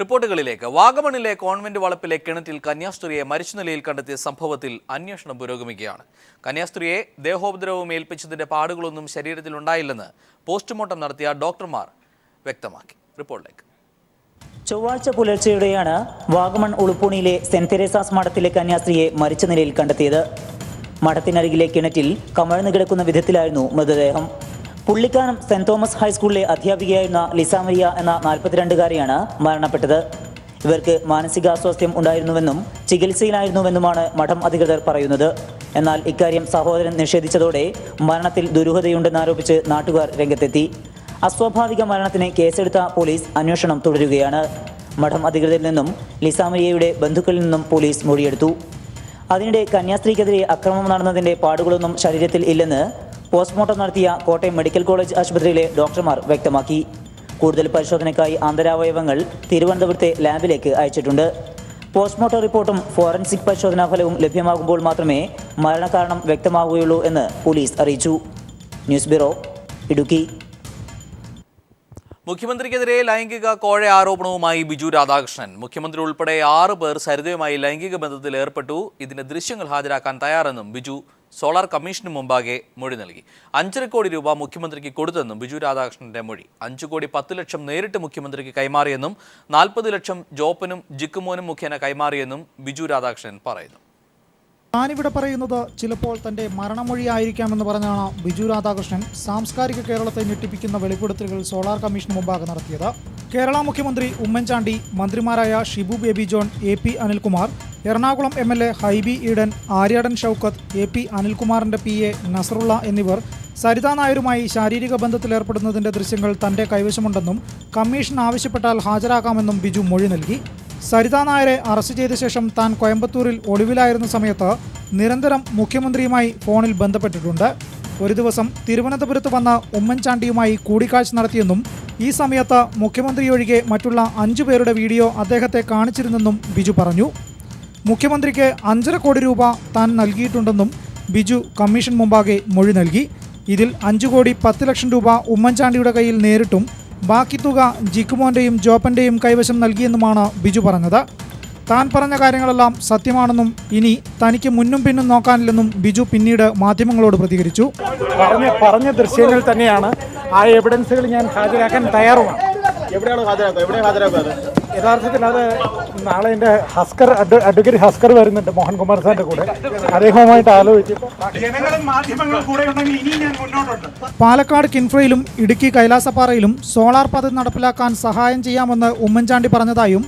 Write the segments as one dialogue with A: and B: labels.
A: റിപ്പോർട്ടുകളിലേക്ക്. വാഗമണിലെ convent വളപ്പിലെ കിണറ്റിൽ കന്യാസ്ത്രീയെ മരിച്ച നിലയിൽ കണ്ടെത്തിയ സംഭവത്തിൽ അന്വേഷണം പുരോഗമിക്കുകയാണ്. കന്യാസ്ത്രീയെ ദേഹോപദ്രവം ഏൽപ്പിച്ചതിന്റെ പാടുകളൊന്നും ശരീരത്തിൽ ഉണ്ടായില്ലെന്ന് പോസ്റ്റ്മോർട്ടം നടത്തിയ ഡോക്ടർമാർ വ്യക്തമാക്കി. റിപ്പോർട്ടിലേക്ക്.
B: ചൊവ്വാഴ്ച പുലർച്ചെയോടെയാണ് വാഗമൺ ഉളുപ്പൂണിയിലെ സെന്റ് തെരേസാസ് മഠത്തിലെ കന്യാസ്ത്രീയെ മരിച്ച നിലയിൽ കണ്ടെത്തിയത്. മഠത്തിനരികിലെ കിണറ്റിൽ കമഴ്ന്നു കിടക്കുന്ന വിധത്തിലായിരുന്നു മൃതദേഹം. പുള്ളിക്കാനം സെന്റ് തോമസ് ഹൈസ്കൂളിലെ അധ്യാപികയായിരുന്ന ലിസാ മരിയ എന്ന 42-കാരിയാണ് മരണപ്പെട്ടത്. ഇവർക്ക് മാനസികാസ്വാസ്ഥ്യം ഉണ്ടായിരുന്നുവെന്നും ചികിത്സയിലായിരുന്നുവെന്നുമാണ് മഠം അധികൃതർ പറയുന്നത്. എന്നാൽ ഇക്കാര്യം സഹോദരൻ നിഷേധിച്ചതോടെ മരണത്തിൽ ദുരൂഹതയുണ്ടെന്നാരോപിച്ച് നാട്ടുകാർ രംഗത്തെത്തി. അസ്വാഭാവിക മരണത്തിന് കേസെടുത്ത പോലീസ് അന്വേഷണം തുടരുകയാണ്. മഠം അധികൃതരിൽ നിന്നും ലിസാ മരിയയുടെ ബന്ധുക്കളിൽ നിന്നും പോലീസ് മൊഴിയെടുത്തു. അതിനിടെ കന്യാസ്ത്രീക്കെതിരെ അക്രമം നടന്നതിന്റെ പാടുകളൊന്നും ശരീരത്തിൽ ഇല്ലെന്ന് പോസ്റ്റ്മോർട്ടം നടത്തിയ കോട്ടയം മെഡിക്കൽ കോളേജ് ആശുപത്രിയിലെ ഡോക്ടർമാർ വ്യക്തമാക്കി. കൂടുതൽ പരിശോധനയ്ക്കായി ആന്തരാവയവങ്ങൾ തിരുവനന്തപുരത്തെ ലാബിലേക്ക് അയച്ചിട്ടുണ്ട്. പോസ്റ്റ്മോർട്ടം റിപ്പോർട്ടും ഫോറൻസിക് പരിശോധനാ ഫലവും ലഭ്യമാകുമ്പോൾ മാത്രമേ മരണകാരണം വ്യക്തമാവുകയുള്ളൂ എന്ന് പോലീസ് അറിയിച്ചു. News bureau, Idukki.
A: മുഖ്യമന്ത്രിക്കെതിരെ ലൈംഗിക കോഴ ആരോപണവുമായി ബിജു രാധാകൃഷ്ണൻ. മുഖ്യമന്ത്രി ഉൾപ്പെടെ 6 പേർ സരിതയുമായി ലൈംഗിക ബന്ധത്തിൽ ഏർപ്പെട്ടു. ഇതിന്റെ ദൃശ്യങ്ങൾ ഹാജരാക്കാൻ തയ്യാറെന്നും ബിജു സോളാർ കമ്മീഷന് മുമ്പാകെ മൊഴി നൽകി. 5.5 കോടി രൂപ മുഖ്യമന്ത്രിക്ക് കൊടുത്തെന്നും ബിജു രാധാകൃഷ്ണന്റെ മൊഴി. 5 കോടി 10 ലക്ഷം നേരിട്ട് മുഖ്യമന്ത്രിക്ക് കൈമാറിയെന്നും 40 ലക്ഷം ജോപ്പനും ജിക്കുമോനും മുഖേന കൈമാറിയെന്നും ബിജു രാധാകൃഷ്ണൻ പറയുന്നു.
C: ഞാനിവിടെ പറയുന്നത് ചിലപ്പോൾ തന്റെ മരണമൊഴിയായിരിക്കാമെന്ന് പറഞ്ഞാണ് ബിജു രാധാകൃഷ്ണൻ സാംസ്കാരിക കേരളത്തെ ഞെട്ടിപ്പിക്കുന്ന വെളിപ്പെടുത്തലുകൾ സോളാർ കമ്മീഷന് മുമ്പാകെ നടത്തിയത്. കേരള മുഖ്യമന്ത്രി ഉമ്മൻചാണ്ടി, മന്ത്രിമാരായ Shibu baby John, AP Anilkumar, Ernakulam MLA Hibi Eden, Aryadan Shoukath, AP അനിൽകുമാറിന്റെ PA Nasrallah എന്നിവർ സരിതാ നായരുമായി ശാരീരിക ബന്ധത്തിലേർപ്പെടുന്നതിന്റെ ദൃശ്യങ്ങൾ തന്റെ കൈവശമുണ്ടെന്നും കമ്മീഷൻ ആവശ്യപ്പെട്ടാൽ ഹാജരാക്കാമെന്നും ബിജു മൊഴി നൽകി. സരിതാ നായരെ അറസ്റ്റ് ചെയ്ത ശേഷം താൻ കോയമ്പത്തൂരിൽ ഒളിവിലായിരുന്ന സമയത്ത് നിരന്തരം മുഖ്യമന്ത്രിയുമായി ഫോണിൽ ബന്ധപ്പെട്ടിട്ടുണ്ട്. ഒരു ദിവസം തിരുവനന്തപുരത്ത് വന്ന ഉമ്മൻചാണ്ടിയുമായി കൂടിക്കാഴ്ച നടത്തിയെന്നും ഈ സമയത്ത് മുഖ്യമന്ത്രിയൊഴികെ മറ്റുള്ള 5 പേരുടെ വീഡിയോ അദ്ദേഹത്തെ കാണിച്ചിരുന്നെന്നും ബിജു പറഞ്ഞു. മുഖ്യമന്ത്രിക്ക് 5.5 കോടി രൂപ താൻ നൽകിയിട്ടുണ്ടെന്നും ബിജു കമ്മീഷൻ മുമ്പാകെ മൊഴി നൽകി. ഇതിൽ 5 കോടി 10 ലക്ഷം രൂപ ഉമ്മൻചാണ്ടിയുടെ കയ്യിൽ നേരിട്ടും ബാക്കി തുക ജിക്കുമോന്റെയും ജോപ്പന്റെയും കൈവശം നൽകിയെന്നുമാണ് ബിജു പറഞ്ഞത്. താൻ പറഞ്ഞ കാര്യങ്ങളെല്ലാം സത്യമാണെന്നും ഇനി തനിക്ക് മുന്നും പിന്നും നോക്കാനില്ലെന്നും ബിജു പിന്നീട് മാധ്യമങ്ങളോട് പ്രതികരിച്ചു.
D: പറഞ്ഞ ദൃശ്യങ്ങൾ തന്നെയാണ്. ആ എവിഡൻസുകൾ ഞാൻ ഹാജരാക്കാൻ തയ്യാറുമാണ്. യഥാർത്ഥത്തിൽ അത് നാളെ എൻ്റെ അഡ്വക്കേറ്റ് ഹസ്കർ വരുന്നുണ്ട്, മോഹൻകുമാർ സാറിന്റെ കൂടെ. അദ്ദേഹവുമായിട്ട് ആലോചിച്ചപ്പോൾ
C: പാലക്കാട് കിൻഫ്രയിലും ഇടുക്കി കൈലാസപ്പാറയിലും സോളാർ പദ്ധതി നടപ്പിലാക്കാൻ സഹായം ചെയ്യാമെന്ന് ഉമ്മൻചാണ്ടി പറഞ്ഞതായും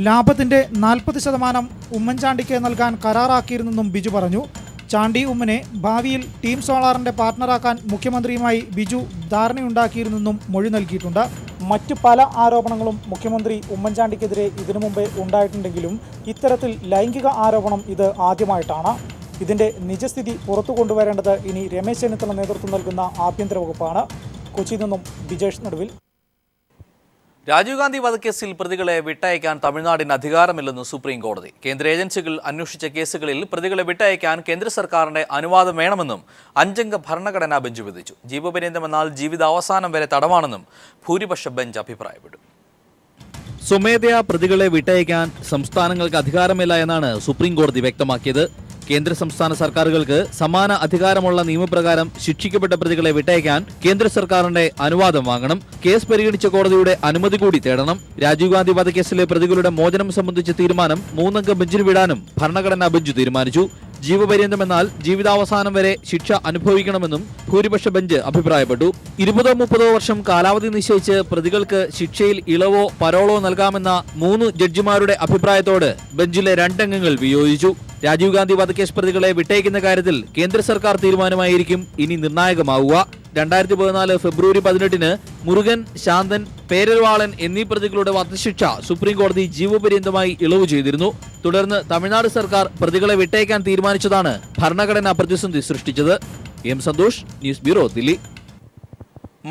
C: ലാഭത്തിന്റെ 40% ഉമ്മൻചാണ്ടിക്ക് നൽകാൻ കരാറാക്കിയിരുന്നെന്നും ബിജു പറഞ്ഞു. ചാണ്ടി ഉമ്മനെ ഭാവിയിൽ ടീം സോളാറിന്റെ പാർട്ണറാക്കാൻ മുഖ്യമന്ത്രിയുമായി ബിജു ധാരണയുണ്ടാക്കിയിരുന്നെന്നും മൊഴി നൽകിയിട്ടുണ്ട്. മറ്റു പല ആരോപണങ്ങളും മുഖ്യമന്ത്രി ഉമ്മൻചാണ്ടിക്കെതിരെ ഇതിനു മുമ്പേ ഉണ്ടായിട്ടുണ്ടെങ്കിലും ഇത്തരത്തിൽ ലൈംഗിക ആരോപണം ഇത് ആദ്യമായിട്ടാണ്. ഇതിന്റെ നിജസ്ഥിതി പുറത്തു കൊണ്ടുവരേണ്ടത് ഇനി രമേശ് ചെന്നിത്തല നേതൃത്വം നൽകുന്ന ആഭ്യന്തര വകുപ്പാണ്. കൊച്ചിയിൽ നിന്നും ബിജേഷ് നടുവിൽ.
A: രാജീവ് ഗാന്ധി വധക്കേസിൽ പ്രതികളെ വിട്ടയക്കാൻ തമിഴ്നാടിന് അധികാരമില്ലെന്ന് സുപ്രീം കോടതി. കേന്ദ്ര ഏജൻസികൾ അന്വേഷിച്ച കേസുകളിൽ പ്രതികളെ വിട്ടയക്കാൻ കേന്ദ്ര സർക്കാരിന്റെ അനുവാദം വേണമെന്നും 5-അംഗ ഭരണഘടനാ ബെഞ്ച് വിധിച്ചു. ജീവപര്യന്തമെന്നാൽ ജീവിതാവസാനം വരെ തടവാണെന്നും ഭൂരിപക്ഷ ബെഞ്ച് അഭിപ്രായപ്പെട്ടു. സ്വമേധയാ പ്രതികളെ വിട്ടയക്കാൻ സംസ്ഥാനങ്ങൾക്ക് അധികാരമില്ല എന്നാണ് സുപ്രീം കോടതി വ്യക്തമാക്കിയത്. കേന്ദ്ര സംസ്ഥാന സർക്കാരുകൾക്ക് സമാന അധികാരമുള്ള നിയമപ്രകാരം ശിക്ഷിക്കപ്പെട്ട പ്രതികളെ വിട്ടയക്കാൻ കേന്ദ്ര സർക്കാരിന്റെ അനുവാദം വാങ്ങണം. കേസ് പരിഗണിച്ച കോടതിയുടെ അനുമതി കൂടി തേടണം. രാജീവ് ഗാന്ധി വധക്കേസിലെ പ്രതികളുടെ മോചനം സംബന്ധിച്ച തീരുമാനം 3-അംഗ ബെഞ്ചിന് വിടാനും ഭരണഘടനാ ബെഞ്ച് തീരുമാനിച്ചു. ജീവപര്യന്തമെന്നാൽ ജീവിതാവസാനം വരെ ശിക്ഷ അനുഭവിക്കണമെന്നും ഭൂരിപക്ഷ ബെഞ്ച് അഭിപ്രായപ്പെട്ടു. 20-30 വർഷം കാലാവധി നിശ്ചയിച്ച് പ്രതികൾക്ക് ശിക്ഷയിൽ ഇളവോ പരോളോ നൽകാമെന്ന 3 ജഡ്ജിമാരുടെ അഭിപ്രായത്തോട് ബെഞ്ചിലെ 2 അംഗങ്ങൾ വിയോജിച്ചു. രാജീവ് ഗാന്ധി വധക്കേസ് പ്രതികളെ വിട്ടയക്കുന്ന കാര്യത്തിൽ കേന്ദ്ര സർക്കാർ തീരുമാനമായിരിക്കും ഇനി നിർണായകമാവുക. 2014 ഫെബ്രുവരി 18-ന് മുരുകൻ, ശാന്തൻ, പേരൽവാളൻ എന്നീ പ്രതികളുടെ വധശിക്ഷ സുപ്രീം കോടതി ജീവപര്യന്തമായി ഇളവ് ചെയ്തിരുന്നു. തുടർന്ന് തമിഴ്നാട് സർക്കാർ പ്രതികളെ വിട്ടയക്കാൻ തീരുമാനിച്ചതാണ് ഭരണഘടനാ പ്രതിസന്ധി സൃഷ്ടിച്ചത്. Santhosh, news bureau, Delhi.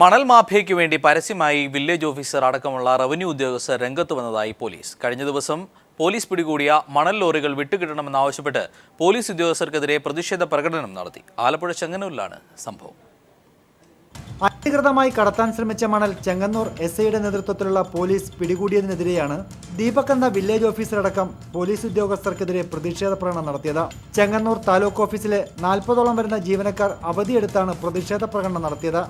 A: മണൽ മാഫിയയ്ക്ക് വേണ്ടി പരസ്യമായി വില്ലേജ് ഓഫീസർ അടക്കമുള്ള റവന്യൂ ഉദ്യോഗസ്ഥർ രംഗത്ത് വന്നതായി പോലീസ്. കഴിഞ്ഞ ദിവസം പോലീസ് പിടികൂടിയ മണൽ ലോറികൾ വിട്ടുകിട്ടണമെന്നാവശ്യപ്പെട്ട് പോലീസ് ഉദ്യോഗസ്ഥർക്കെതിരെ പ്രതിഷേധ പ്രകടനം നടത്തി. ആലപ്പുഴ ചെങ്ങന്നൂരിലാണ് സംഭവം.
E: അനധികൃതമായി കടത്താൻ ശ്രമിച്ച മണൽ ചെങ്ങന്നൂർ SIയുടെ നേതൃത്വത്തിലുള്ള പോലീസ് പിടികൂടിയതിനെതിരെയാണ് ദീപക് എന്ന വില്ലേജ് ഓഫീസറടക്കം പോലീസ് ഉദ്യോഗസ്ഥർക്കെതിരെ പ്രതിഷേധ പ്രകടനം നടത്തിയത്. ചെങ്ങന്നൂർ താലൂക്ക് ഓഫീസിലെ 40ഓളം വരുന്ന ജീവനക്കാർ അവധിയെടുത്താണ് പ്രതിഷേധ പ്രകടനം നടത്തിയത്.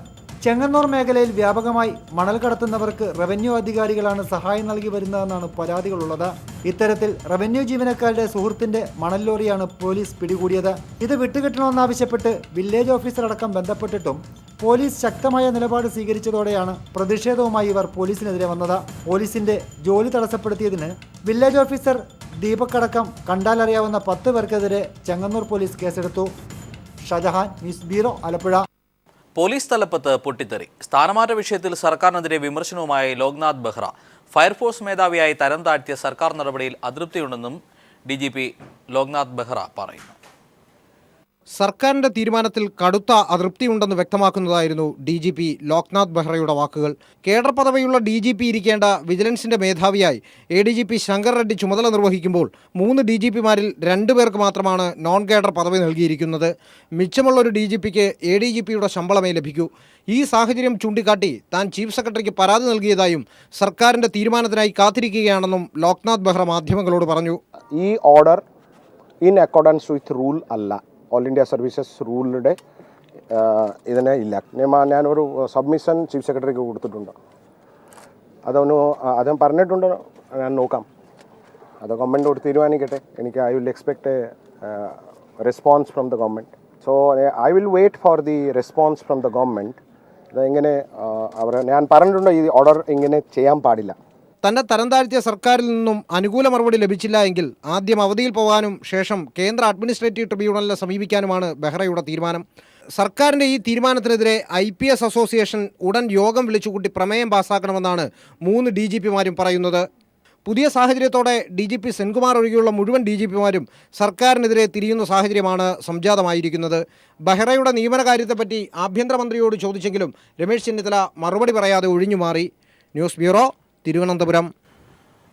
E: ചെങ്ങന്നൂർ മേഖലയിൽ വ്യാപകമായി മണൽ കടത്തുന്നവർക്ക് റവന്യൂ അധികാരികളാണ് സഹായം നൽകി വരുന്നതെന്നാണ് പരാതികളുള്ളത്. ഇത്തരത്തിൽ റവന്യൂ ജീവനക്കാരുടെ സുഹൃത്തിന്റെ മണൽ ലോറിയാണ് പോലീസ് പിടികൂടിയത്. ഇത് വിട്ടുകിട്ടണമെന്നാവശ്യപ്പെട്ട് വില്ലേജ് ഓഫീസറടക്കം ബന്ധപ്പെട്ടിട്ടും പോലീസ് ശക്തമായ നിലപാട് സ്വീകരിച്ചതോടെയാണ് പ്രതിഷേധവുമായി ഇവർ പോലീസിനെതിരെ വന്നത്. പോലീസിന്റെ ജോലി തടസ്സപ്പെടുത്തിയതിന് വില്ലേജ് ഓഫീസർ ദീപക് അടക്കം കണ്ടാലറിയാവുന്ന 10 പേർക്കെതിരെ ചെങ്ങന്നൂർ പോലീസ് കേസെടുത്തു. Shajahan, news bureau, Alappuzha.
A: Police തലപ്പത്ത് പൊട്ടിത്തെറി. സ്ഥാനമാറ്റ വിഷയത്തിൽ സർക്കാരിനെതിരെ വിമർശനവുമായി ലോക്നാഥ് ബെഹ്റ. ഫയർഫോഴ്സ് മേധാവിയായി തരം താഴ്ത്തിയ സർക്കാർ നടപടിയിൽ അതൃപ്തിയുണ്ടെന്നും DGP ലോക്നാഥ് ബെഹ്റ പറയുന്നു.
F: സർക്കാരിന്റെ തീരുമാനത്തിൽ കടുത്ത അതൃപ്തിയുണ്ടെന്ന് വ്യക്തമാക്കുന്നതായിരുന്നു DGP ലോക്നാഥ് ബെഹ്റയുടെ വാക്കുകൾ. കേഡർ പദവിയുള്ള DGP ഇരിക്കേണ്ട വിജിലൻസിന്റെ മേധാവിയായി ADGP ശങ്കർ റെഡ്ഡി ചുമതല നിർവഹിക്കുമ്പോൾ 3 DGPമാരിൽ 2 പേർക്ക് മാത്രമാണ് നോൺ കേഡർ പദവി നൽകിയിരിക്കുന്നത്. മിച്ചമുള്ള ഒരു DGPക്ക് ADGPയുടെ ശമ്പളമേ ലഭിക്കൂ. ഈ സാഹചര്യം ചൂണ്ടിക്കാട്ടി താൻ ചീഫ് സെക്രട്ടറിക്ക് പരാതി നൽകിയതായും സർക്കാരിന്റെ തീരുമാനത്തിനായി കാത്തിരിക്കുകയാണെന്നും ലോക്നാഥ് ബെഹ്റ മാധ്യമങ്ങളോട് പറഞ്ഞു.
G: ഈ order in accordance with rule അല്ല. ഓൾ ഇന്ത്യ സർവീസസ് റൂളിൻ്റെ ഇതിനെ ഇല്ല. ഞാനൊരു സബ്മിഷൻ ചീഫ് സെക്രട്ടറിക്ക് കൊടുത്തിട്ടുണ്ട്. അതും പറഞ്ഞിട്ടുണ്ട്. ഞാൻ നോക്കാം. അത് ഗവൺമെൻറ് തീരുമാനിക്കട്ടെ. I will expect a response from the government. So I will wait for the response from the government. ഇതെങ്ങനെ ഞാൻ പറഞ്ഞിട്ടുണ്ട്, ഈ ഓർഡർ ഇങ്ങനെ ചെയ്യാൻ പാടില്ല.
F: തന്നെ തരം താഴ്ത്തിയ സർക്കാരിൽ നിന്നും അനുകൂല മറുപടി ലഭിച്ചില്ല എങ്കിൽ ആദ്യം അവധിയിൽ പോകാനും ശേഷം കേന്ദ്ര അഡ്മിനിസ്ട്രേറ്റീവ് ട്രിബ്യൂണലിനെ സമീപിക്കാനുമാണ് ബെഹ്റയുടെ തീരുമാനം. സർക്കാരിൻ്റെ ഈ തീരുമാനത്തിനെതിരെ IPS അസോസിയേഷൻ ഉടൻ യോഗം വിളിച്ചുകൂട്ടി പ്രമേയം പാസ്സാക്കണമെന്നാണ് 3 DGPമാരും പറയുന്നത്. പുതിയ സാഹചര്യത്തോടെ DGP സെൻകുമാർ ഒഴികെയുള്ള മുഴുവൻ DGPമാരും സർക്കാരിനെതിരെ തിരിയുന്ന സാഹചര്യമാണ് സംജാതമായിരിക്കുന്നത്. ബെഹ്റയുടെ നിയമന കാര്യത്തെപ്പറ്റി ആഭ്യന്തരമന്ത്രിയോട് ചോദിച്ചെങ്കിലും രമേശ് ചെന്നിത്തല മറുപടി പറയാതെ ഒഴിഞ്ഞുമാറി. News bureau, Thiruvananthapuram.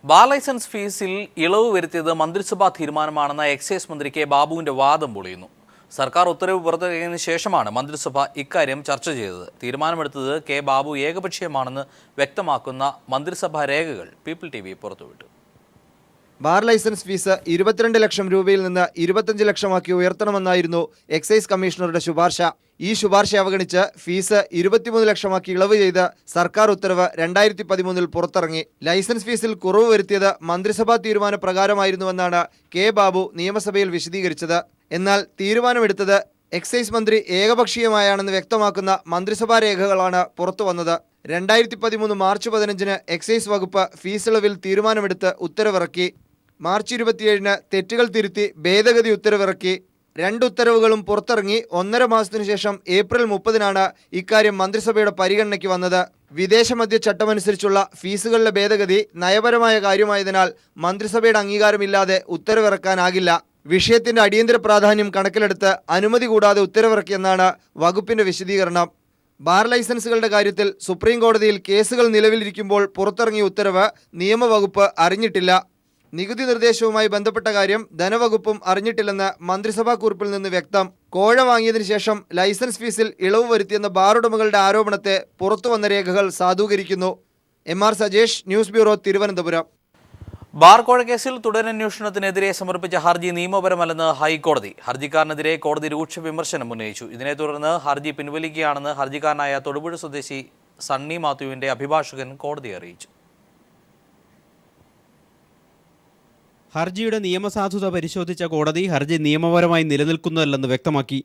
A: Bar licence ഫീസിൽ ഇളവ് വരുത്തിയത് മന്ത്രിസഭാ തീരുമാനമാണെന്ന എക്സൈസ് മന്ത്രി K ബാബുവിന്റെ വാദം പൊളിയുന്നു. സർക്കാർ ഉത്തരവ് പുറത്തിറങ്ങിയതിനു ശേഷമാണ് മന്ത്രിസഭ ഇക്കാര്യം ചർച്ച ചെയ്തത്. തീരുമാനമെടുത്തത് K ബാബു ഏകപക്ഷീയമാണെന്ന് വ്യക്തമാക്കുന്ന മന്ത്രിസഭാ രേഖകൾ പീപ്പിൾ TV പുറത്തുവിട്ടു.
H: ബാർ ലൈസൻസ് ഫീസ് 22 ലക്ഷം രൂപയിൽ നിന്ന് 25 ലക്ഷമാക്കി ഉയർത്തണമെന്നായിരുന്നു എക്സൈസ് കമ്മീഷണറുടെ ശുപാർശ. ഈ ശുപാർശ അവഗണിച്ച് ഫീസ് 23 ലക്ഷമാക്കി ഇളവ് ചെയ്ത് സർക്കാർ ഉത്തരവ് 2013 പുറത്തിറങ്ങി. ലൈസൻസ് ഫീസിൽ കുറവ് വരുത്തിയത് മന്ത്രിസഭാ തീരുമാന പ്രകാരമായിരുന്നുവെന്നാണ് K ബാബു നിയമസഭയിൽ വിശദീകരിച്ചത്. എന്നാൽ തീരുമാനമെടുത്തത് എക്സൈസ് മന്ത്രി ഏകപക്ഷീയമായാണെന്ന് വ്യക്തമാക്കുന്ന മന്ത്രിസഭാ രേഖകളാണ് പുറത്തുവന്നത്. 2013 മാർച്ച് 15 എക്സൈസ് വകുപ്പ് ഫീസ് ഇളവിൽ തീരുമാനമെടുത്ത് ഉത്തരവിറക്കി. മാർച്ച് 27 തെറ്റുകൾ തിരുത്തി ഭേദഗതി ഉത്തരവിറക്കി. 2 ഉത്തരവുകളും പുറത്തിറങ്ങി 1.5 മാസത്തിനു ശേഷം ഏപ്രിൽ 30 ഇക്കാര്യം മന്ത്രിസഭയുടെ പരിഗണനയ്ക്ക് വന്നത്. വിദേശ മദ്യ ചട്ടമനുസരിച്ചുള്ള ഫീസുകളിലെ ഭേദഗതി നയപരമായ കാര്യമായതിനാൽ മന്ത്രിസഭയുടെ അംഗീകാരമില്ലാതെ ഉത്തരവിറക്കാനാകില്ല. വിഷയത്തിന്റെ അടിയന്തര പ്രാധാന്യം കണക്കിലെടുത്ത് അനുമതി കൂടാതെ ഉത്തരവിറക്കിയെന്നാണ് വകുപ്പിന്റെ വിശദീകരണം. ബാർ ലൈസൻസുകളുടെ കാര്യത്തിൽ സുപ്രീം കോടതിയിൽ കേസുകൾ നിലവിലിരിക്കുമ്പോൾ പുറത്തിറങ്ങിയ ഉത്തരവ് നിയമവകുപ്പ് അറിഞ്ഞിട്ടില്ല. നികുതി നിർദ്ദേശവുമായി ബന്ധപ്പെട്ട കാര്യം ധനവകുപ്പും അറിഞ്ഞിട്ടില്ലെന്ന് മന്ത്രിസഭാ കുറിപ്പിൽ നിന്ന് വ്യക്തം. കോഴ വാങ്ങിയതിനു ശേഷം ലൈസൻസ് ഫീസിൽ ഇളവ് വരുത്തിയെന്ന ബാർ ഉടമകളുടെ ആരോപണത്തെ പുറത്തുവന്ന രേഖകൾ സാധൂകരിക്കുന്നു. MR Sajesh, news bureau, Thiruvananthapuram.
A: Bar കോഴ കേസിൽ തുടരന്വേഷണത്തിനെതിരെ സമർപ്പിച്ച ഹർജി നിയമപരമല്ലെന്ന് ഹൈക്കോടതി. ഹർജിക്കാരനെതിരെ കോടതി രൂക്ഷ വിമർശനം ഉന്നയിച്ചു. ഇതിനെ തുടർന്ന് ഹർജി പിൻവലിക്കുകയാണെന്ന് ഹർജിക്കാരനായ തൊടുപുഴ സ്വദേശി സണ്ണി മാത്യുവിന്റെ അഭിഭാഷകൻ കോടതിയെ അറിയിച്ചു.
I: ഹർജിയുടെ നിയമസാധുത പരിശോധിച്ച കോടതി ഹർജി നിയമപരമായി നിലനിൽക്കുന്നതല്ലെന്ന് വ്യക്തമാക്കി.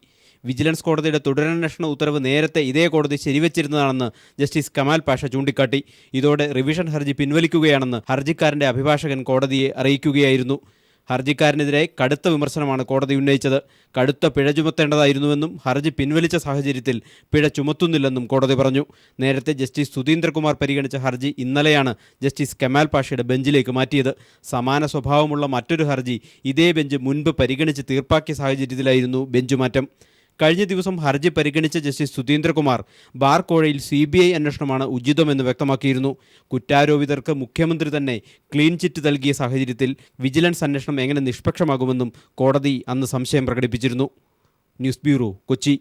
I: വിജിലൻസ് കോടതിയുടെ തുടരന്വേഷണ ഉത്തരവ് നേരത്തെ ഇതേ കോടതി ശരിവച്ചിരുന്നതാണെന്ന് ജസ്റ്റിസ് കമാൽ പാഷ ചൂണ്ടിക്കാട്ടി. ഇതോടെ റിവിഷൻ ഹർജി പിൻവലിക്കുകയാണെന്ന് ഹർജിക്കാരന്റെ അഭിഭാഷകൻ കോടതിയെ അറിയിക്കുകയായിരുന്നു. ഹർജിക്കാരനെതിരെ കടുത്ത വിമർശനമാണ് കോടതി ഉന്നയിച്ചത്. കടുത്ത പിഴ ചുമത്തേണ്ടതായിരുന്നുവെന്നും ഹർജി പിൻവലിച്ച സാഹചര്യത്തിൽ പിഴ ചുമത്തുന്നില്ലെന്നും കോടതി പറഞ്ഞു. നേരത്തെ ജസ്റ്റിസ് സുധീന്ദ്രകുമാർ പരിഗണിച്ച ഹർജി ഇന്നലെയാണ് ജസ്റ്റിസ് കമാൽ പാഷയുടെ ബെഞ്ചിലേക്ക് മാറ്റിയത്. സമാന സ്വഭാവമുള്ള മറ്റൊരു ഹർജി ഇതേ ബെഞ്ച് മുൻപ് പരിഗണിച്ച് തീർപ്പാക്കിയ സാഹചര്യത്തിലായിരുന്നു ബെഞ്ചുമാറ്റം. കഴിഞ്ഞ ദിവസം ഹർജി പരിഗണിച്ച ജസ്റ്റിസ് സുധീന്ദ്രകുമാർ ബാർ കോഴയിൽ CBI അന്വേഷണമാണ് ഉചിതമെന്ന് വ്യക്തമാക്കിയിരുന്നു. കുറ്റാരോപിതർക്ക് മുഖ്യമന്ത്രി തന്നെ ക്ലീൻ ചിറ്റ് നൽകിയ സാഹചര്യത്തിൽ വിജിലൻസ് അന്വേഷണം എങ്ങനെ നിഷ്പക്ഷമാകുമെന്നും കോടതി അന്ന് സംശയം പ്രകടിപ്പിച്ചിരുന്നു. News bureau, Kochi.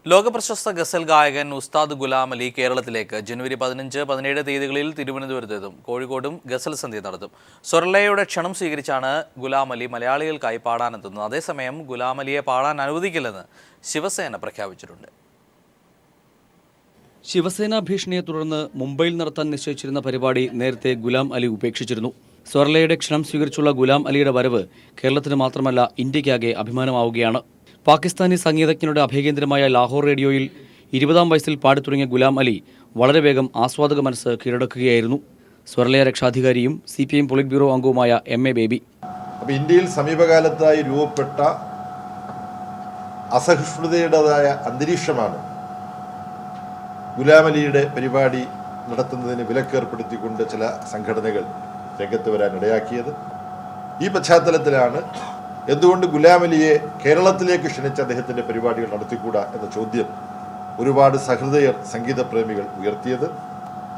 A: ലോകപ്രശസ്ത ഗസൽ ഗായകൻ ഉസ്താദ് ഗുലാം അലി കേരളത്തിലേക്ക് ജനുവരി 15-17 തീയതികളിൽ തിരുവനന്തപുരത്തെത്തും. കോഴിക്കോടും ഗസൽ സന്ധ്യ നടത്തും. സ്വർലയുടെ ക്ഷണം സ്വീകരിച്ചാണ് ഗുലാം അലി മലയാളികൾക്കായി പാടാനെത്തുന്നത്. അതേസമയം ഗുലാം അലിയെ പാടാൻ അനുവദിക്കില്ലെന്ന് ശിവസേന പ്രഖ്യാപിച്ചിട്ടുണ്ട്.
J: ശിവസേന ഭീഷണിയെ തുടർന്ന് മുംബൈയിൽ നടത്താൻ നിശ്ചയിച്ചിരുന്ന പരിപാടി നേരത്തെ ഗുലാം അലി ഉപേക്ഷിച്ചിരുന്നു. സ്വർലയുടെ ക്ഷണം സ്വീകരിച്ചുള്ള ഗുലാം അലിയുടെ വരവ് കേരളത്തിന് മാത്രമല്ല ഇന്ത്യക്കാകെ അഭിമാനമാവുകയാണ്. പാകിസ്ഥാനി സംഗീതജ്ഞരുടെ അഭയകേന്ദ്രമായ ലാഹോർ റേഡിയോയിൽ 20-ാം വയസ്സിൽ പാടിത്തുടങ്ങിയ ഗുലാം അലി വളരെ വേഗം ആസ്വാദക മനസ്സ് കീഴടക്കുകയായിരുന്നു. സ്വർലയ രക്ഷാധികാരിയും CPM പോളിറ്റ് ബ്യൂറോ അംഗവുമായ MA ബേബി.
K: അപ്പോൾ ഇന്ത്യയിൽ സമീപകാലത്തായി രൂപപ്പെട്ട അസഹിഷ്ണുതയുടേതായ അന്തരീക്ഷമാണ് ഗുലാം അലിയുടെ പരിപാടി നടത്തുന്നതിന് വിലക്കേർപ്പെടുത്തിക്കൊണ്ട് ചില സംഘടനകൾ രംഗത്ത് വരാൻ ഇടയാക്കിയത്. ഈ പശ്ചാത്തലത്തിലാണ് എന്തുകൊണ്ട് ഗുലാം അലിയെ കേരളത്തിലേക്ക് ക്ഷണിച്ച അദ്ദേഹത്തിൻ്റെ പരിപാടികൾ നടത്തിക്കൂടാ എന്ന ചോദ്യം ഒരുപാട് സഹൃദയർ സംഗീതപ്രേമികൾ ഉയർത്തിയത്.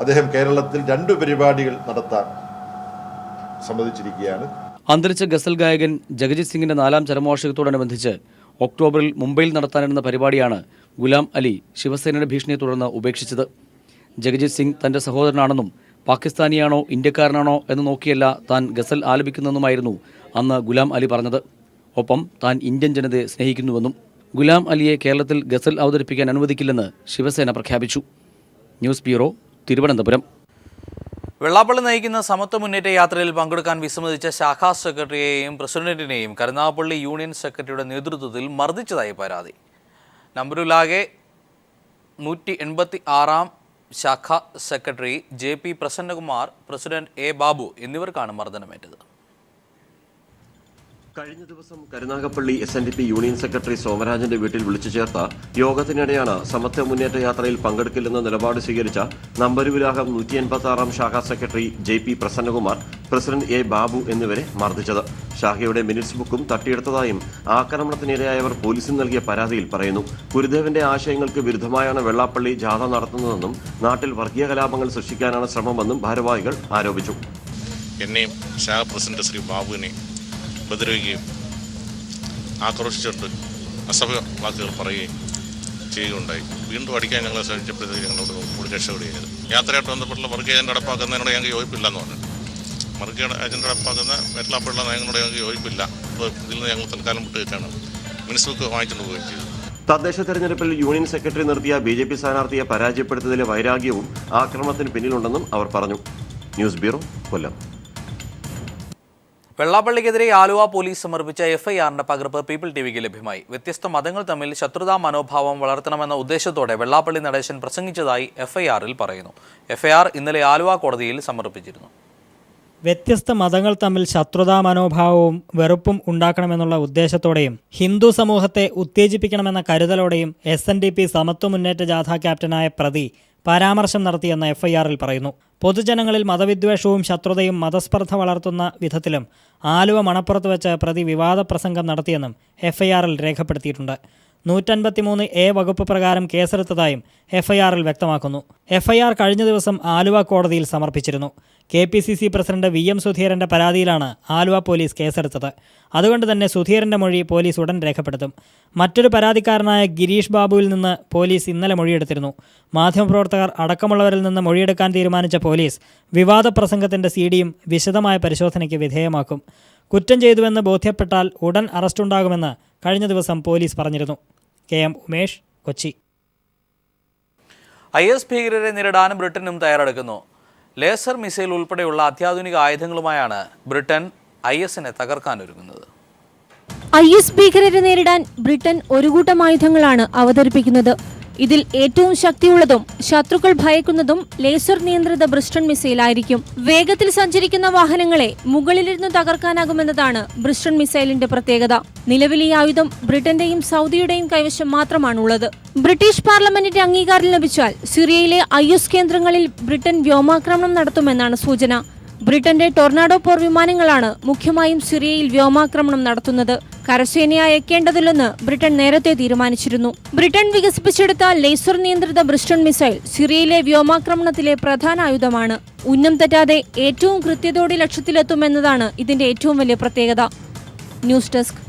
K: അദ്ദേഹം കേരളത്തിൽ 2 പരിപാടികൾ നടത്താൻ സമ്മതിച്ചിരിക്കുകയാണ്.
J: അന്തരിച്ച ഗസൽ ഗായകൻ ജഗജിത് സിംഗിന്റെ 4-ാം ചരമവാർഷികത്തോടനുബന്ധിച്ച് ഒക്ടോബറിൽ മുംബൈയിൽ നടത്താനിരുന്ന പരിപാടിയാണ് ഗുലാം അലി ശിവസേനയുടെ ഭീഷണിയെ തുടർന്ന് ഉപേക്ഷിച്ചത്. ജഗജിത് സിംഗ് തന്റെ സഹോദരനാണെന്നും പാകിസ്ഥാനിയാണോ ഇന്ത്യക്കാരനാണോ എന്ന് നോക്കിയല്ല താൻ ഗസൽ ആലപിക്കുന്നതെന്നുമായിരുന്നു അന്ന് ഗുലാം അലി പറഞ്ഞത്. ഒപ്പം താൻ ഇന്ത്യൻ ജനതയെ സ്നേഹിക്കുന്നുവെന്നും. ഗുലാം അലിയെ കേരളത്തിൽ ഗസൽ അവതരിപ്പിക്കാൻ അനുവദിക്കില്ലെന്ന് ശിവസേന പ്രഖ്യാപിച്ചു. News bureau, Thiruvananthapuram.
A: വെള്ളാപ്പള്ളി നയിക്കുന്ന സമത്വ മുന്നേറ്റ യാത്രയിൽ പങ്കെടുക്കാൻ വിസമ്മതിച്ച ശാഖാ സെക്രട്ടറിയെയും പ്രസിഡന്റിനെയും കരുനാഗപ്പള്ളി യൂണിയൻ സെക്രട്ടറിയുടെ നേതൃത്വത്തിൽ മർദ്ദിച്ചതായി പരാതി. നമ്പൂരിലാകെ 186-ാം ശാഖാ secretary JP Prasannakumar, president A Babu എന്നിവർക്കാണ് മർദ്ദനമേറ്റത്.
L: കഴിഞ്ഞ ദിവസം കരുനാഗപ്പള്ളി SNDP യൂണിയൻ സെക്രട്ടറി സോമരാജന്റെ വീട്ടിൽ വിളിച്ചു ചേർത്ത യോഗത്തിനിടെയാണ് സമത്വ മുന്നേറ്റ യാത്രയിൽ പങ്കെടുക്കില്ലെന്ന നിലപാട് സ്വീകരിച്ച നമ്പരുവിലാകം 186-ാം ശാഖാ secretary JP Prasannakumar, president A Babu എന്നിവരെ മർദ്ദിച്ചത്. ശാഖയുടെ മിനിറ്റ്സ് ബുക്കും തട്ടിയെടുത്തതായും ആക്രമണത്തിനിരയായവർ പോലീസിന് നൽകിയ പരാതിയിൽ പറയുന്നു. ഗുരുദേവന്റെ ആശയങ്ങൾക്ക് വിരുദ്ധമായാണ് വെള്ളാപ്പള്ളി ജാഥ നടത്തുന്നതെന്നും നാട്ടിൽ വർഗീയ കലാപങ്ങൾ സൃഷ്ടിക്കാനാണ് ശ്രമമെന്നും ഭാരവാഹികൾ ആരോപിച്ചു.
M: എന്നെയും ശാഖ പ്രസിഡന്റ് ശ്രീ ബാബുവിനെയും ഉപദ്രവിക്കുകയും ആക്രോശിച്ചുകൊണ്ട് അസഭ്യ വാക്കുകൾ പറയുകയും ചെയ്യുകയുണ്ടായി. വീണ്ടും അടിക്കാൻ ഞങ്ങളെ ശ്രമിച്ചപ്പോഴത്തേക്ക് ഞങ്ങളോട് കൂടി രക്ഷപ്പെടുകയായിരുന്നു. യാത്രയായിട്ട് ബന്ധപ്പെട്ടുള്ള വർഗീയ ഏജന്റ് നടപ്പാക്കുന്നതിനോട് ഞങ്ങൾക്ക് യോജിപ്പില്ലെന്ന് പറഞ്ഞു. വർഗീയ ഏജന്റ് നടപ്പാക്കുന്ന വെള്ളാപ്പള്ളിയുള്ള നയങ്ങളോട് ഞങ്ങൾക്ക് യോജിപ്പില്ല. അപ്പോൾ ഇതിൽ നിന്ന് ഞങ്ങൾ തൽക്കാലം വിട്ടുവെച്ചാണ് മിനിറ്റ്സ് ബുക്ക് വാങ്ങിച്ചുകൊണ്ട് പോവുകയും ചെയ്തത്.
L: തദ്ദേശ തെരഞ്ഞെടുപ്പിൽ യൂണിയൻ സെക്രട്ടറി നിർത്തിയ BJP സ്ഥാനാർത്ഥിയെ പരാജയപ്പെടുത്തിയതിലെ വൈരാഗ്യവും ആക്രമണത്തിന് പിന്നിലുണ്ടെന്നും അവർ പറഞ്ഞു. ന്യൂസ് ബ്യൂറോ, കൊല്ലം.
A: വെള്ളാപ്പള്ളിക്കെതിരെ ആലുവ പോലീസ് സമർപ്പിച്ച FIR-ന്റെ പകർപ്പ് പീപ്പിൾ TVക്ക് ലഭ്യമായി. വ്യത്യസ്ത മതങ്ങൾ തമ്മിൽ ശത്രുതാ മനോഭാവം വളർത്തണമെന്ന ഉദ്ദേശത്തോടെ വെള്ളാപ്പള്ളി നടേശൻ പ്രസംഗിച്ചതായി FIR-ൽ പറയുന്നു. FIR ഇന്നലെ ആലുവ കോടതിയിൽ സമർപ്പിച്ചിരുന്നു.
N: വ്യത്യസ്ത മതങ്ങൾ തമ്മിൽ ശത്രുതാ മനോഭാവവും വെറുപ്പും ഉണ്ടാക്കണമെന്നുള്ള ഉദ്ദേശത്തോടെയും ഹിന്ദു സമൂഹത്തെ ഉത്തേജിപ്പിക്കണമെന്ന കരുതലോടെയും SNDP സമത്വ മുന്നേറ്റ ജാഥ ക്യാപ്റ്റനായ പ്രതി പരാമർശം നടത്തിയെന്ന് FIR-ൽ പറയുന്നു. പൊതുജനങ്ങളിൽ മതവിദ്വേഷവും ശത്രുതയും മതസ്പർദ്ധ വളർത്തുന്ന വിധത്തിലും ആലുവ മണപ്പുറത്ത് വെച്ച് പ്രതി വിവാദ പ്രസംഗം നടത്തിയെന്നും FIR-ൽ രേഖപ്പെടുത്തിയിട്ടുണ്ട്. 153A വകുപ്പ് പ്രകാരം കേസെടുത്തതായും FIR-ൽ വ്യക്തമാക്കുന്നു. FIR കഴിഞ്ഞ ദിവസം ആലുവ കോടതിയിൽ സമർപ്പിച്ചിരുന്നു. KPCC പ്രസിഡന്റ് VM സുധീരന്റെ പരാതിയിലാണ് ആലുവ പോലീസ് കേസെടുത്തത്. അതുകൊണ്ട് തന്നെ സുധീരന്റെ മൊഴി പോലീസ് ഉടൻ രേഖപ്പെടുത്തും. മറ്റൊരു പരാതിക്കാരനായ ഗിരീഷ് ബാബുവിൽ നിന്ന് പോലീസ് ഇന്നലെ മൊഴിയെടുത്തിരുന്നു. മാധ്യമപ്രവർത്തകർ അടക്കമുള്ളവരിൽ നിന്ന് മൊഴിയെടുക്കാൻ തീരുമാനിച്ച പോലീസ് വിവാദ പ്രസംഗത്തിന്റെ CD-യും വിശദമായ പരിശോധനയ്ക്ക് വിധേയമാക്കും. കുറ്റം ചെയ്തുവെന്ന് ബോധ്യപ്പെട്ടാൽ ഉടൻ അറസ്റ്റുണ്ടാകുമെന്ന് കഴിഞ്ഞ ദിവസം പോലീസ് പറഞ്ഞിരുന്നു. KM ഉമേഷ്, കൊച്ചി.
A: IS ഭീകരരെ നേരിടാൻ ബ്രിട്ടനും തയ്യാറെടുക്കുന്നു. ലേസർ മിസൈൽ ഉൾപ്പെടെയുള്ള അത്യാധുനിക ആയുധങ്ങളുമായാണ് ബ്രിട്ടൻ IS-നെ തകർക്കാനൊരുങ്ങുന്നത്.
O: IS ഭീകരരെ നേരിടാൻ ബ്രിട്ടൻ ഒരു കൂട്ടം ആയുധങ്ങളാണ് അവതരിപ്പിക്കുന്നത്. ഇതിൽ ഏറ്റവും ശക്തിയുള്ളതും ശത്രുക്കൾ ഭയക്കുന്നതും ലേസർ നിയന്ത്രിത ബ്രിസ്റ്റൺ മിസൈലായിരിക്കും. വേഗത്തിൽ സഞ്ചരിക്കുന്ന വാഹനങ്ങളെ മുകളിലിരുന്ന് തകർക്കാനാകുമെന്നതാണ് ബ്രിസ്റ്റൺ മിസൈലിന്റെ പ്രത്യേകത. നിലവിൽ ഈ ആയുധം ബ്രിട്ടന്റെയും സൗദിയുടെയും കൈവശം മാത്രമാണുള്ളത്. ബ്രിട്ടീഷ് പാർലമെന്റിന്റെ അംഗീകാരം ലഭിച്ചാൽ സിറിയയിലെ IS കേന്ദ്രങ്ങളിൽ ബ്രിട്ടൻ വ്യോമാക്രമണം നടത്തുമെന്നാണ് സൂചന. ബ്രിട്ടന്റെ ടൊർണാഡോ പോർ വിമാനങ്ങളാണ് മുഖ്യമായും സിറിയയിൽ വ്യോമാക്രമണം നടത്തുന്നത്. കരസേനയെ അയക്കേണ്ടതില്ലെന്ന് ബ്രിട്ടൻ നേരത്തെ തീരുമാനിച്ചിരുന്നു. ബ്രിട്ടൻ വികസിപ്പിച്ചെടുത്ത ലേസർ നിയന്ത്രിത ബ്രിസ്റ്റൺ മിസൈൽ സിറിയയിലെ വ്യോമാക്രമണത്തിലെ പ്രധാന ആയുധമാണ്. ഉന്നം തെറ്റാതെ ഏറ്റവും കൃത്യതയോടെ ലക്ഷ്യത്തിലെത്തുമെന്നതാണ് ഇതിന്റെ ഏറ്റവും വലിയ പ്രത്യേകത. News desk.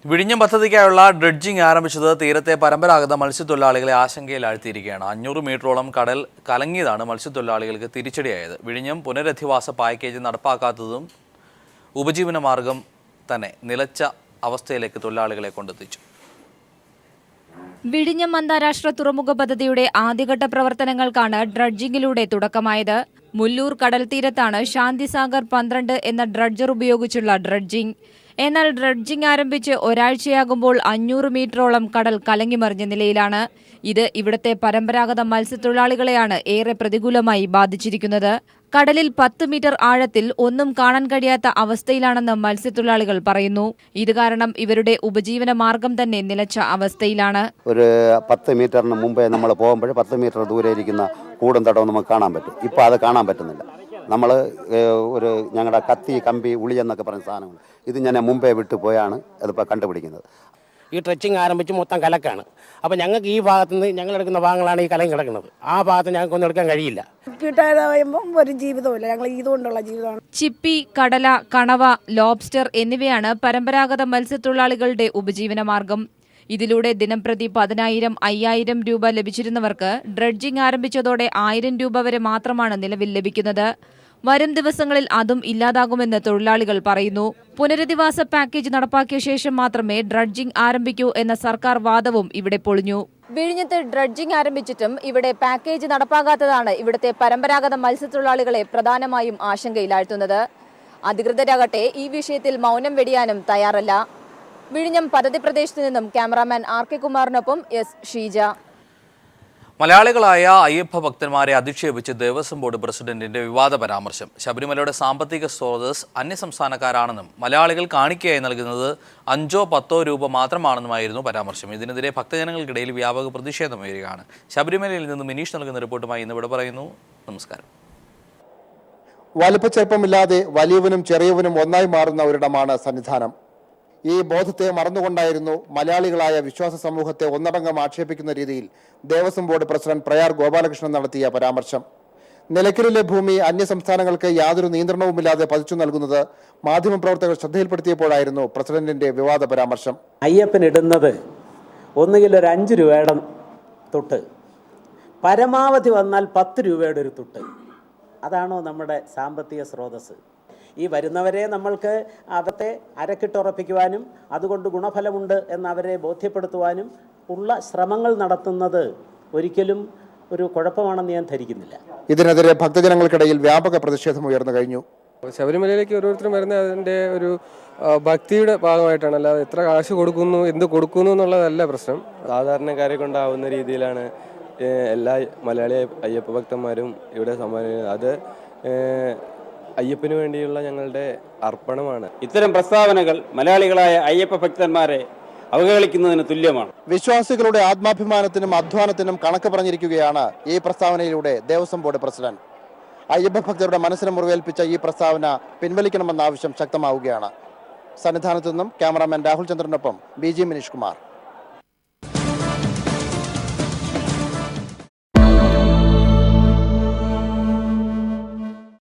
A: വിഴിഞ്ഞം പദ്ധതിക്കായുള്ള ഡ്രഡ്ജിംഗ് ആരംഭിച്ചത് തീരത്തെ പരമ്പരാഗത മത്സ്യത്തൊഴിലാളികളെ ആശങ്കയിലാഴ്ത്തിയിരിക്കുകയാണ്. 500 മീറ്ററോളം കടൽ കലങ്ങിയതാണ് മത്സ്യത്തൊഴിലാളികൾക്ക് തിരിച്ചടിയായത്. വിഴിഞ്ഞം പുനരധിവാസ പാക്കേജ് നടപ്പാക്കാത്തതും ഉപജീവനമാർഗം തന്നെ നിലച്ച അവസ്ഥയിലേക്ക് തൊഴിലാളികളെ കൊണ്ടെത്തിച്ചു.
P: വിഴിഞ്ഞം അന്താരാഷ്ട്ര തുറമുഖ പദ്ധതിയുടെ ആദ്യഘട്ട പ്രവർത്തനങ്ങൾക്കാണ് ഡ്രഡ്ജിംഗിലൂടെ തുടക്കമായത്. മുല്ലൂർ കടൽ തീരത്താണ് ശാന്തിസാഗർ 12 എന്ന ഡ്രഡ്ജർ ഉപയോഗിച്ചുള്ള ഡ്രഡ്ജിംഗ്. എന്നാൽ ഡ്രഡ്ജിംഗ് ആരംഭിച്ച് ഒരാഴ്ചയാകുമ്പോൾ 500 മീറ്ററോളം കടൽ കലങ്ങിമറിഞ്ഞ നിലയിലാണ്. ഇത് ഇവിടുത്തെ പരമ്പരാഗത മത്സ്യത്തൊഴിലാളികളെയാണ് ഏറെ പ്രതികൂലമായി ബാധിച്ചിരിക്കുന്നത്. കടലിൽ 10 മീറ്റർ ആഴത്തിൽ ഒന്നും കാണാൻ കഴിയാത്ത അവസ്ഥയിലാണെന്ന് മത്സ്യത്തൊഴിലാളികൾ പറയുന്നു. ഇത് കാരണം ഇവരുടെ ഉപജീവന മാർഗം തന്നെ നിലച്ച അവസ്ഥയിലാണ്.
Q: ഒരു 10 മീറ്ററിന് മുമ്പേ നമ്മൾ പോകുമ്പോൾ 10 മീറ്റർ ദൂരെ ഇരിക്കുന്ന കൂടും തടവും നമുക്ക് കാണാൻ പറ്റും. ഇപ്പോൾ അത് കാണാൻ പറ്റുന്നില്ല. നമ്മൾ ഒരു ഞങ്ങളുടെ കത്തി കമ്പി ഉളി എന്നൊക്കെ പറയുന്ന സാധനങ്ങൾ ഇത് ഞാൻ മുമ്പേ വിട്ടു പോയാണ് അതിപ്പോൾ കണ്ടുപിടിക്കുന്നത്.
R: ഈ ട്രെച്ചിങ് ആരംഭിച്ച് മൊത്തം കലക്കാണ്. അപ്പോൾ ഞങ്ങൾക്ക് ഈ ഭാഗത്തു നിന്ന് ഞങ്ങൾ എടുക്കുന്ന ഭാഗങ്ങളാണ് ഈ കലം കിടക്കുന്നത്. ആ ഭാഗത്ത് ഞങ്ങൾക്കൊന്നും എടുക്കാൻ കഴിയില്ല.
S: ഒരു ജീവിതമില്ല, ഞങ്ങൾ ഇതുകൊണ്ടുള്ള ജീവിതമാണ്.
P: ചിപ്പി, കടല, കണവ, ലോബ്സ്റ്റർ എന്നിവയാണ് പരമ്പരാഗത മത്സ്യത്തൊഴിലാളികളുടെ ഉപജീവന മാർഗം. ഇതിലൂടെ ദിനംപ്രതി 10,000, 5,000 രൂപ ലഭിച്ചിരുന്നവർക്ക് ഡ്രഡ്ജിംഗ് ആരംഭിച്ചതോടെ 1000 രൂപ വരെ മാത്രമാണ് നിലവിൽ ലഭിക്കുന്നത്. വരും ദിവസങ്ങളിൽ അതും ഇല്ലാതാകുമെന്ന് തൊഴിലാളികൾ പറയുന്നു. പുനരധിവാസ പാക്കേജ് നടപ്പാക്കിയ ശേഷം മാത്രമേ ഡ്രഡ്ജിംഗ് ആരംഭിക്കൂ എന്ന സർക്കാർ വാദവും ഇവിടെ പൊളിഞ്ഞു. വിഴിഞ്ഞത്ത് ഡ്രഡ്ജിംഗ് ആരംഭിച്ചിട്ടും ഇവിടെ പാക്കേജ് നടപ്പാക്കാത്തതാണ് ഇവിടുത്തെ പരമ്പരാഗത മത്സ്യത്തൊഴിലാളികളെ പ്രധാനമായും ആശങ്കയിലാഴ്ത്തുന്നത്. അധികൃതരാകട്ടെ ഈ വിഷയത്തിൽ മൗനം വെടിയാനും തയ്യാറല്ല. വിഴിഞ്ഞം പദ്ധതി പ്രദേശത്ത് നിന്നും ക്യാമറാമാൻ RK കുമാറിനൊപ്പം S. ഷീജ.
A: മലയാളികളായ അയ്യപ്പ ഭക്തന്മാരെ അധിക്ഷേപിച്ച് ദേവസ്വം ബോർഡ് പ്രസിഡന്റിന്റെ വിവാദ പരാമർശം. ശബരിമലയുടെ സാമ്പത്തിക സ്രോതസ് അന്യസംസ്ഥാനക്കാരാണെന്നും മലയാളികൾ കാണിക്കയായി നൽകുന്നത് 5-10 രൂപ മാത്രമാണെന്നുമായിരുന്നു പരാമർശം. ഇതിനെതിരെ ഭക്തജനങ്ങൾക്കിടയിൽ വ്യാപക പ്രതിഷേധം ഉയരുകയാണ്. ശബരിമലയിൽ നിന്നും മിനീഷ് നൽകുന്ന റിപ്പോർട്ടുമായി ഇന്നിവിടെ പറയുന്നു. നമസ്കാരം.
T: വലുപ്പച്ചെറുപ്പമില്ലാതെ വലിയവനും ചെറിയവനും ഒന്നായി മാറുന്ന ഒരിടമാണ് സന്നിധാനം. ഈ ബോധത്തെ മറന്നുകൊണ്ടായിരുന്നു മലയാളികളായ വിശ്വാസ സമൂഹത്തെ ഒന്നടങ്കം ആക്ഷേപിക്കുന്ന രീതിയിൽ ദേവസ്വം ബോർഡ് പ്രസിഡന്റ് പ്രയാർ ഗോപാലകൃഷ്ണൻ നടത്തിയ പരാമർശം. നിലയ്ക്കലിലെ ഭൂമി അന്യസംസ്ഥാനങ്ങൾക്ക് യാതൊരു നിയന്ത്രണവുമില്ലാതെ പതിച്ചു നൽകുന്നത് മാധ്യമപ്രവർത്തകർ ശ്രദ്ധയിൽപ്പെടുത്തിയപ്പോഴായിരുന്നു പ്രസിഡന്റിന്റെ വിവാദ പരാമർശം.
U: അയ്യപ്പൻ ഇടുന്നത് ഒന്നുകിൽ ഒരു 5 രൂപയുടെ തൊട്ട്, പരമാവധി വന്നാൽ 10 രൂപയുടെ ഒരു തൊട്ട്. അതാണോ നമ്മുടെ സാമ്പത്തിക സ്രോതസ്? ഈ വരുന്നവരെ നമ്മൾക്ക് അവത്തെ അരക്കിട്ടുറപ്പിക്കുവാനും അതുകൊണ്ട് ഗുണഫലമുണ്ട് എന്നവരെ ബോധ്യപ്പെടുത്തുവാനും ഉള്ള ശ്രമങ്ങൾ നടത്തുന്നത് ഒരിക്കലും ഒരു കുഴപ്പമാണെന്ന് ഞാൻ ധരിക്കുന്നില്ല.
T: ഇതിനെതിരെ ഭക്തജനങ്ങൾക്കിടയിൽ വ്യാപക പ്രതിഷേധം ഉയർന്നു കഴിഞ്ഞു.
V: ശബരിമലയിലേക്ക് ഓരോരുത്തരും വരുന്ന അതിൻ്റെ ഒരു ഭക്തിയുടെ ഭാഗമായിട്ടാണ്, അല്ലാതെ എത്ര കാശ് കൊടുക്കുന്നു എന്ത് കൊടുക്കുന്നു എന്നുള്ളതല്ല പ്രശ്നം. സാധാരണക്കാരെ കൊണ്ടാവുന്ന രീതിയിലാണ് എല്ലാ മലയാളി അയ്യപ്പ ഭക്തന്മാരും ഇവിടെ സമ്മാനിക്കുന്നത്. അത് അയ്യപ്പന് വേണ്ടിയുള്ള ഞങ്ങളുടെ അർപ്പണമാണ്.
W: ഇത്തരം പ്രസ്താവനകൾ മലയാളികളായ അയ്യപ്പ ഭക്തന്മാരെ അവഹേളിക്കുന്നതിന് തുല്യമാണ്.
T: വിശ്വാസികളുടെ ആത്മാഭിമാനത്തിനും അധ്വാനത്തിനും കണക്ക് പറഞ്ഞിരിക്കുകയാണ് ഈ പ്രസ്താവനയിലൂടെ ദേവസ്വം ബോർഡ് പ്രസിഡന്റ്. അയ്യപ്പ ഭക്തരുടെ മനസ്സിന് മുറിവേൽപ്പിച്ച ഈ പ്രസ്താവന പിൻവലിക്കണമെന്ന ആവശ്യം ശക്തമാവുകയാണ്. സന്നിധാനത്തു നിന്നും ക്യാമറാമാൻ രാഹുൽ ചന്ദ്രനൊപ്പം BG മിനീഷ് കുമാർ.